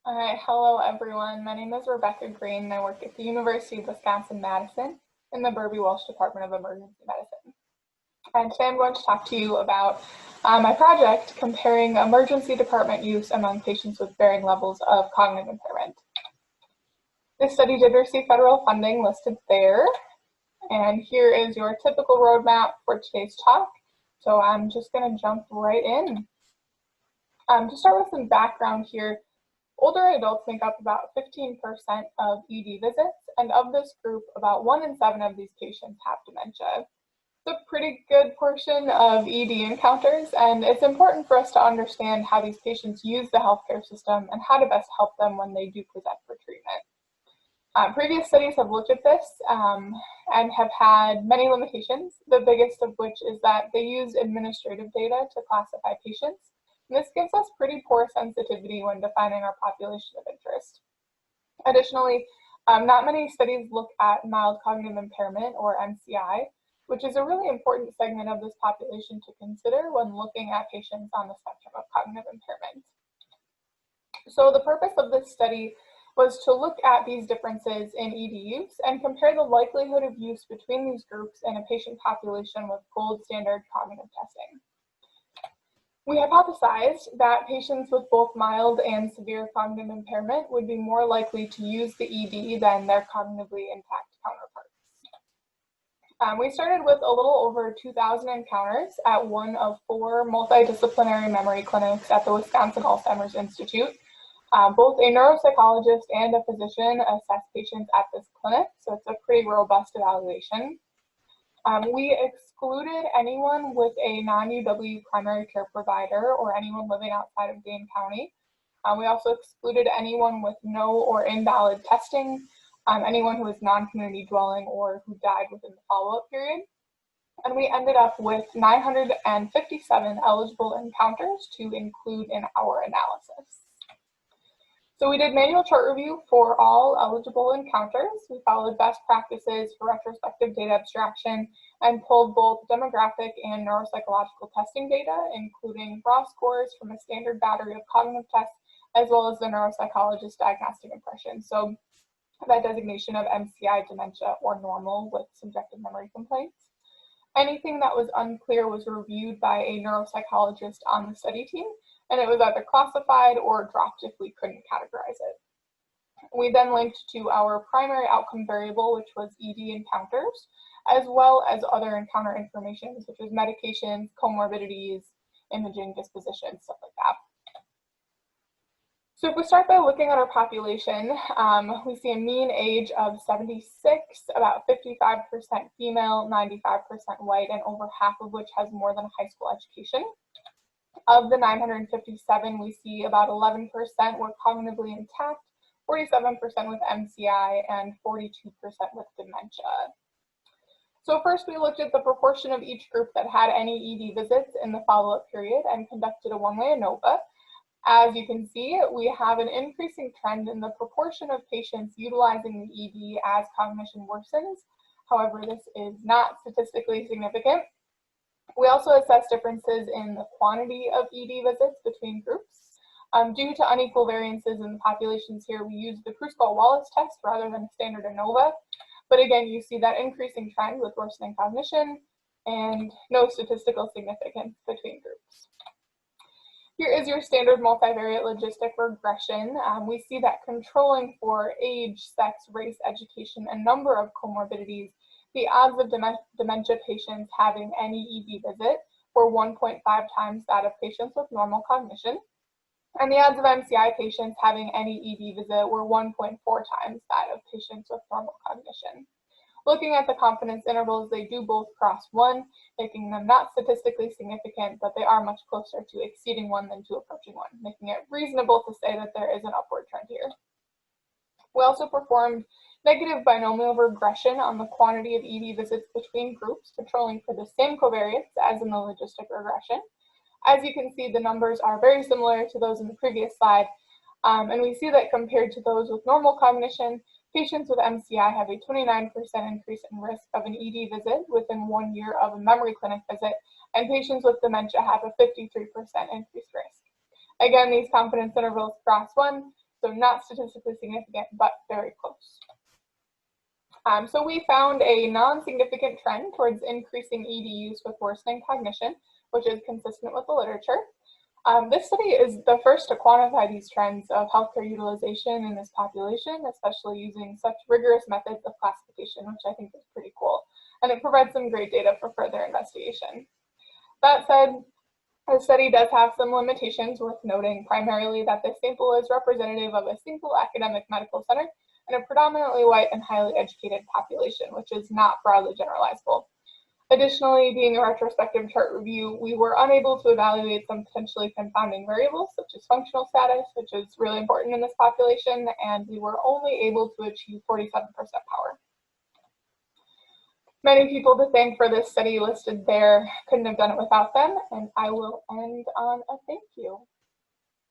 All right, hello everyone. My name is Rebecca Green and I work at the University of Wisconsin-Madison in the Burby Walsh Department of Emergency Medicine. And today I'm going to talk to you about my project comparing emergency department use among patients with varying levels of cognitive impairment. This study did receive federal funding listed there, and here is your typical roadmap for today's talk. So I'm just going to jump right in. To start with some background here, older adults make up about 15% of ED visits, and of this group, about 1 in 7 of these patients have dementia. It's a pretty good portion of ED encounters, and it's important for us to understand how these patients use the healthcare system and how to best help them when they do present for treatment. Previous studies have looked at this and have had many limitations, the biggest of which is that they use administrative data to classify patients. And this gives us pretty poor sensitivity when defining our population of interest. Additionally, not many studies look at mild cognitive impairment, or MCI, which is a really important segment of this population to consider when looking at patients on the spectrum of cognitive impairment. So the purpose of this study was to look at these differences in ED use and compare the likelihood of use between these groups in a patient population with gold standard cognitive testing. We hypothesized that patients with both mild and severe cognitive impairment would be more likely to use the ED than their cognitively intact counterparts. We started with a little over 2,000 encounters at one of 4 multidisciplinary memory clinics at the Wisconsin Alzheimer's Institute. Both a neuropsychologist and a physician assess patients at this clinic, so it's a pretty robust evaluation. We excluded anyone with a non-UW primary care provider or anyone living outside of Dane County. We also excluded anyone with no or invalid testing, anyone who was non-community dwelling or who died within the follow-up period. And we ended up with 957 eligible encounters to include in our analysis. So we did manual chart review for all eligible encounters. We followed best practices for retrospective data abstraction and pulled both demographic and neuropsychological testing data, including raw scores from a standard battery of cognitive tests, as well as the neuropsychologist diagnostic impression. So that designation of MCI, dementia, or normal with subjective memory complaints. Anything that was unclear was reviewed by a neuropsychologist on the study team, and it was either classified or dropped if we couldn't categorize it. We then linked to our primary outcome variable, which was ED encounters, as well as other encounter information, such as medications, comorbidities, imaging, disposition, stuff like that. So if we start by looking at our population, we see a mean age of 76, about 55% female, 95% white, and over half of which has more than a high school education. Of the 957, we see about 11% were cognitively intact, 47% with MCI, and 42% with dementia. So first we looked at the proportion of each group that had any ED visits in the follow-up period and conducted a one-way ANOVA. As you can see, we have an increasing trend in the proportion of patients utilizing the ED as cognition worsens. However, this is not statistically significant. We also assess differences in the quantity of ED visits between groups. Due to unequal variances in the populations here, we use the Kruskal-Wallis test rather than a standard ANOVA. But again, you see that increasing trend with worsening cognition and no statistical significance between groups. Here is your standard multivariate logistic regression. We see that controlling for age, sex, race, education, and number of comorbidities, the odds of dementia patients having any ED visit were 1.5 times that of patients with normal cognition. And the odds of MCI patients having any ED visit were 1.4 times that of patients with normal cognition. Looking at the confidence intervals, they do both cross 1, making them not statistically significant, but they are much closer to exceeding 1 than to approaching 1, making it reasonable to say that there is an upward trend here. We also performed negative binomial regression on the quantity of ED visits between groups, controlling for the same covariates as in the logistic regression. As you can see, the numbers are very similar to those in the previous slide, and we see that compared to those with normal cognition, patients with MCI have a 29% increase in risk of an ED visit within 1 year of a memory clinic visit, and patients with dementia have a 53% increased risk. Again, these confidence intervals cross 1, so not statistically significant, but very close. So we found a non-significant trend towards increasing ED use with worsening cognition, which is consistent with the literature. This study is the first to quantify these trends of healthcare utilization in this population, especially using such rigorous methods of classification, which I think is pretty cool. And it provides some great data for further investigation. That said, the study does have some limitations worth noting, primarily that this sample is representative of a single academic medical center and a predominantly white and highly educated population, which is not broadly generalizable. Additionally, being a retrospective chart review, we were unable to evaluate some potentially confounding variables, such as functional status, which is really important in this population, and we were only able to achieve 47% power. Many people to thank for this study listed there. Couldn't have done it without them, and I will end on a thank you.